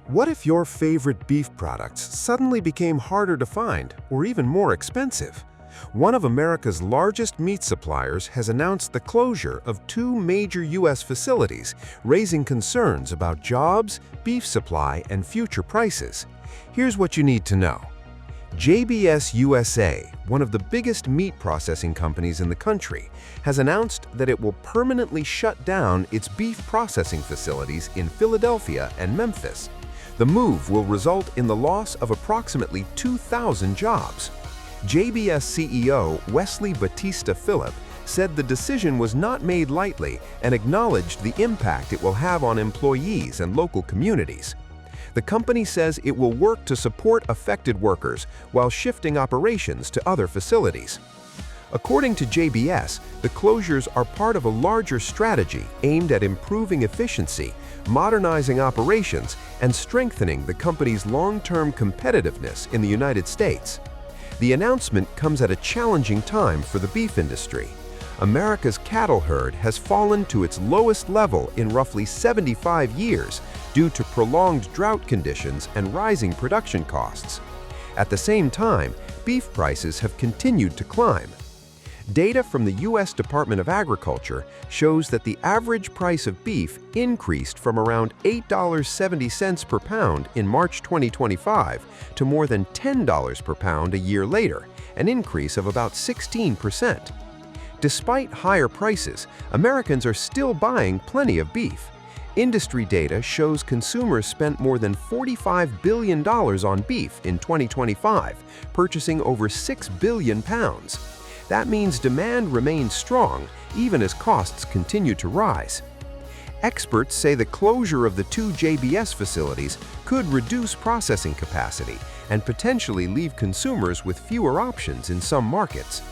What if your favorite beef products suddenly became harder to find or even more expensive? One of America's largest meat suppliers has announced the closure of two major U.S. facilities, raising concerns about jobs, beef supply, and future prices. Here's what you need to know. JBS USA, one of the biggest meat processing companies in the country, has announced that it will permanently shut down its beef processing facilities in Philadelphia and Memphis. The move will result in the loss of approximately 2,000 jobs. JBS CEO Wesley Batista Phillip said the decision was not made lightly and acknowledged the impact it will have on employees and local communities. The company says it will work to support affected workers while shifting operations to other facilities. According to JBS, the closures are part of a larger strategy aimed at improving efficiency, modernizing operations, and strengthening the company's long-term competitiveness in the United States. The announcement comes at a challenging time for the beef industry. America's cattle herd has fallen to its lowest level in roughly 75 years due to prolonged drought conditions and rising production costs. At the same time, beef prices have continued to climb. Data from the U.S. Department of Agriculture shows that the average price of beef increased from around $8.70 per pound in March 2025 to more than $10 per pound a year later, an increase of about 16%. Despite higher prices, Americans are still buying plenty of beef. Industry data shows consumers spent more than $45 billion on beef in 2025, purchasing over 6 billion pounds. That means demand remains strong, even as costs continue to rise. Experts say the closure of the two JBS facilities could reduce processing capacity and potentially leave consumers with fewer options in some markets.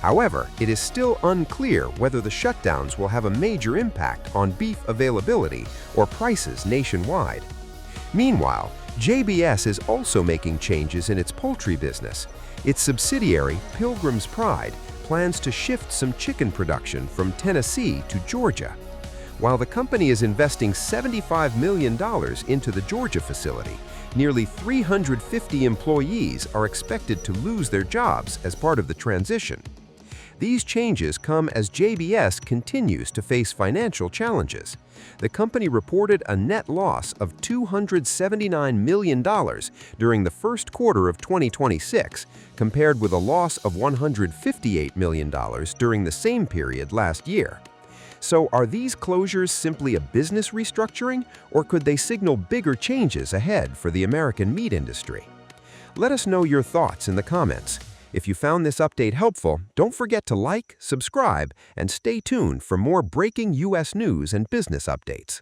However, it is still unclear whether the shutdowns will have a major impact on beef availability or prices nationwide. Meanwhile, JBS is also making changes in its poultry business. Its subsidiary, Pilgrim's Pride, plans to shift some chicken production from Tennessee to Georgia. While the company is investing $75 million into the Georgia facility, nearly 350 employees are expected to lose their jobs as part of the transition. These changes come as JBS continues to face financial challenges. The company reported a net loss of $279 million during the first quarter of 2026, compared with a loss of $158 million during the same period last year. So are these closures simply a business restructuring, or could they signal bigger changes ahead for the American meat industry? Let us know your thoughts in the comments. If you found this update helpful, don't forget to like, subscribe, and stay tuned for more breaking U.S. news and business updates.